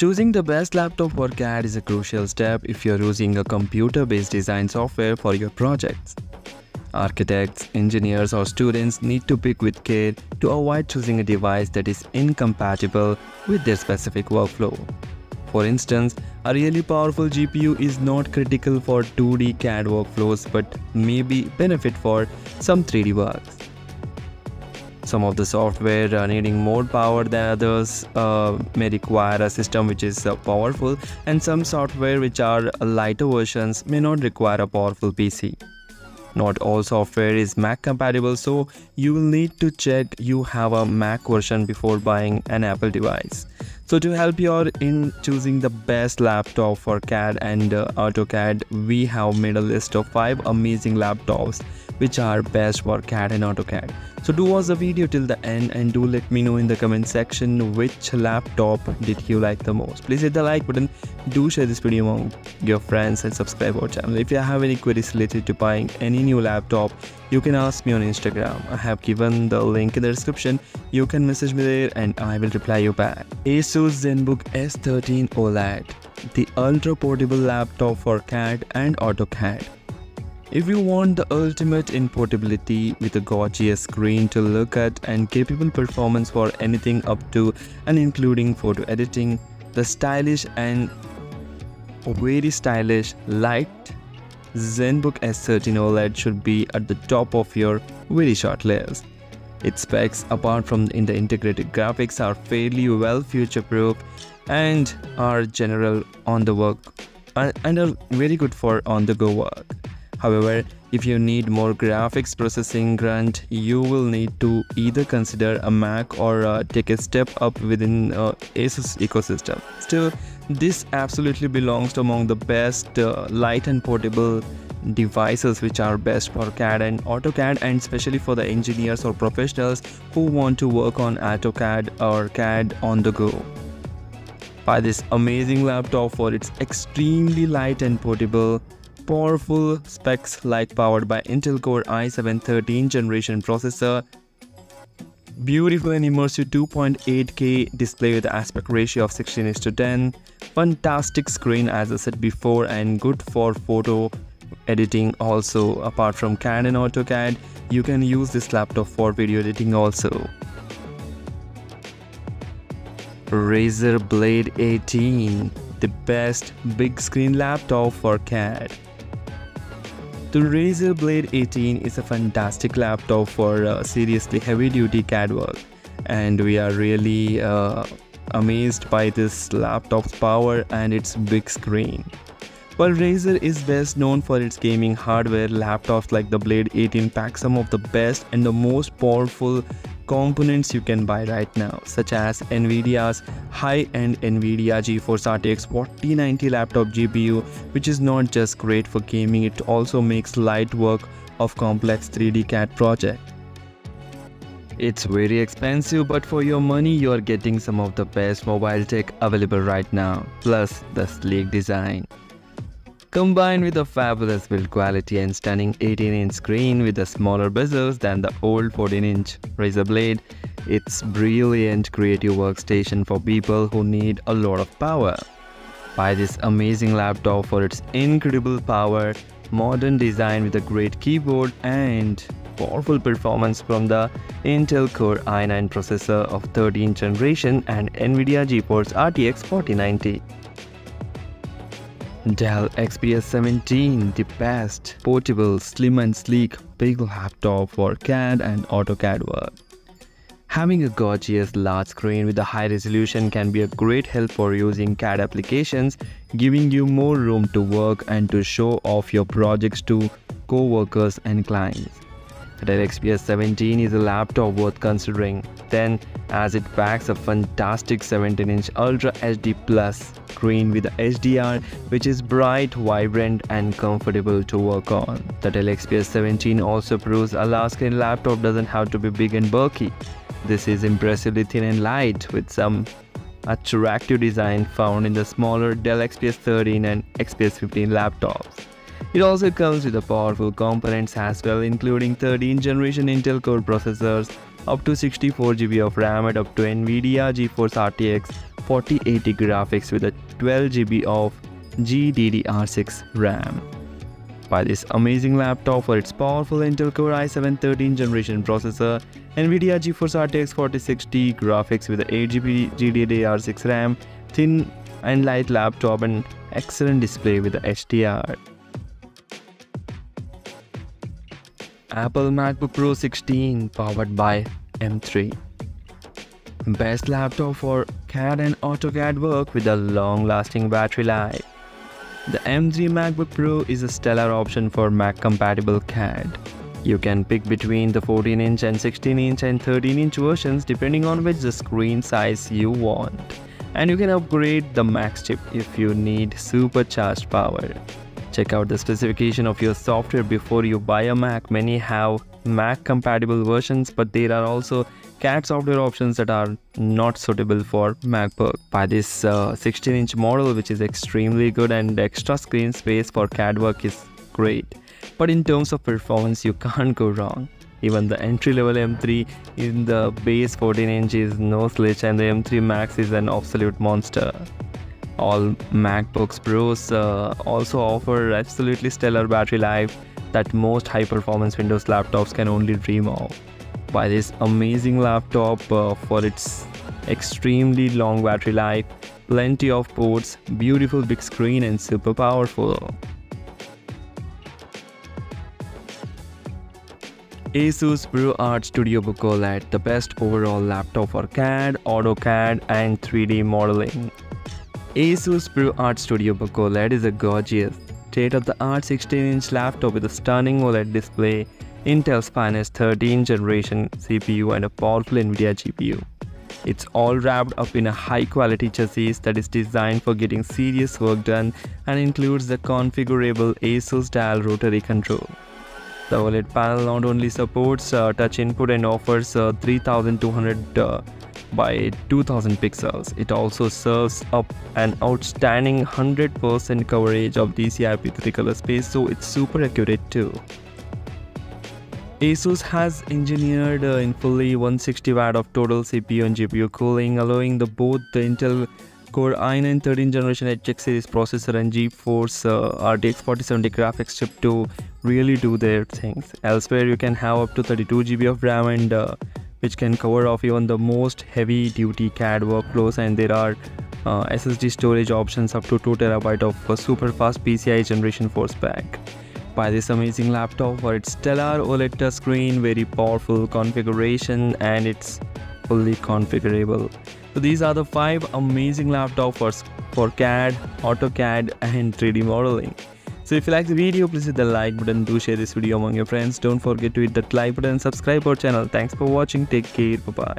Choosing the best laptop for CAD is a crucial step if you're using a computer-based design software for your projects. Architects, engineers, or students need to pick with care to avoid choosing a device that is incompatible with their specific workflow. For instance, a really powerful GPU is not critical for 2D CAD workflows but may be benefit for some 3D works. Some of the software needing more power than others may require a system which is powerful, and some software which are lighter versions may not require a powerful PC. Not all software is Mac compatible, so you will need to check you have a Mac version before buying an Apple device. So to help you in choosing the best laptop for CAD and AutoCAD, we have made a list of 5 amazing laptops which are best for CAD and AutoCAD. So do watch the video till the end and do let me know in the comment section which laptop did you like the most. Please hit the like button, do share this video among your friends and subscribe our channel. If you have any queries related to buying any new laptop, you can ask me on Instagram. I have given the link in the description. You can message me there and I will reply you back. Asus Zenbook S13 OLED, the ultra portable laptop for CAD and AutoCAD. If you want the ultimate in portability with a gorgeous screen to look at and capable performance for anything up to and including photo editing, the stylish and very stylish light Zenbook S13 OLED should be at the top of your very short list. Its specs, apart from in the integrated graphics, are fairly well future-proof and are general on the work and are very good for on-the-go work. However, if you need more graphics processing grunt, you will need to either consider a Mac or take a step up within Asus ecosystem. Still, this absolutely belongs to among the best light and portable devices which are best for CAD and AutoCAD, and especially for the engineers or professionals who want to work on AutoCAD or CAD on the go. Buy this amazing laptop for its extremely light and portable, powerful specs like powered by Intel Core i7 13th generation processor, beautiful and immersive 2.8K display with aspect ratio of 16:10, fantastic screen as I said before, and good for photo editing also. Apart from CAD and AutoCAD, you can use this laptop for video editing also. Razer Blade 18, the best big screen laptop for CAD. The Razer Blade 18 is a fantastic laptop for seriously heavy-duty CAD work, and we are really amazed by this laptop's power and its big screen. While Razer is best known for its gaming hardware, laptops like the Blade 18 pack some of the best and the most powerful components you can buy right now, such as Nvidia's high-end Nvidia GeForce RTX 4090 laptop GPU, which is not just great for gaming, it also makes light work of complex 3D CAD project. It's very expensive, but for your money you are getting some of the best mobile tech available right now, plus the sleek design. Combined with a fabulous build quality and stunning 18-inch screen with a smaller bezels than the old 14-inch Razer Blade, it's brilliant creative workstation for people who need a lot of power. Buy this amazing laptop for its incredible power, modern design with a great keyboard and powerful performance from the Intel Core i9 processor of 13th generation and Nvidia GeForce RTX 4090. Dell XPS 17, the best portable, slim and sleek big laptop for CAD and AutoCAD work. Having a gorgeous large screen with a high resolution can be a great help for using CAD applications, giving you more room to work and to show off your projects to co-workers and clients. The Dell XPS 17 is a laptop worth considering then, as it packs a fantastic 17-inch Ultra HD Plus screen with HDR, which is bright, vibrant and comfortable to work on. The Dell XPS 17 also proves a large screen laptop doesn't have to be big and bulky. This is impressively thin and light with some attractive design found in the smaller Dell XPS 13 and XPS 15 laptops. It also comes with the powerful components as well, including 13th generation Intel Core processors, up to 64 GB of RAM and up to Nvidia GeForce RTX 4080 graphics with a 12 GB of GDDR6 RAM. Buy this amazing laptop for its powerful Intel Core i7 13th generation processor, NVIDIA GeForce RTX 4060 graphics with a 8 GB GDDR6 RAM, thin and light laptop and excellent display with the HDR. Apple MacBook Pro 16 powered by M3. Best laptop for CAD and AutoCAD work with a long-lasting battery life. The M3 MacBook Pro is a stellar option for Mac-compatible CAD. You can pick between the 14-inch and 16-inch and 13-inch versions depending on which the screen size you want. And you can upgrade the Max chip if you need supercharged power. Check out the specification of your software before you buy a Mac. Many have Mac-compatible versions, but there are also CAD software options that are not suitable for MacBook. Buy this 16-inch model, which is extremely good, and extra screen space for CAD work is great. But in terms of performance, you can't go wrong. Even the entry-level M3 in the base 14-inch is no slouch, and the M3 Max is an absolute monster. All MacBooks Pros also offer absolutely stellar battery life that most high-performance Windows laptops can only dream of. Buy this amazing laptop for its extremely long battery life, plenty of ports, beautiful big screen and super powerful. Asus Brew Art Studio Book OLED, the best overall laptop for CAD, AutoCAD and 3D modeling. Asus Brew Art Studio Book OLED is a gorgeous, state-of-the-art 16-inch laptop with a stunning OLED display, Intel's finest 13th generation CPU and a powerful NVIDIA GPU. It's all wrapped up in a high-quality chassis that is designed for getting serious work done and includes the configurable Asus dial rotary control. The OLED panel not only supports touch input and offers 3200 by 2000 pixels, it also serves up an outstanding 100% coverage of DCI-P3 color space, so it's super accurate too. Asus has engineered in fully 160 watt of total CPU and GPU cooling, allowing both the Intel Core i9 13th generation HX series processor and GeForce RTX 4070 graphics chip to really do their things. Elsewhere, you can have up to 32 GB of RAM and which can cover off even the most heavy-duty CAD workflows, and there are SSD storage options up to 2 TB of super fast PCI Generation 4 spec. Buy this amazing laptop for its stellar OLED touchscreen, very powerful configuration, and it's fully configurable. So these are the 5 amazing laptops for CAD, AutoCAD and 3D modeling. So if you like the video, please hit the like button, do share this video among your friends. Don't forget to hit that like button and subscribe our channel. Thanks for watching. Take care. Bye bye.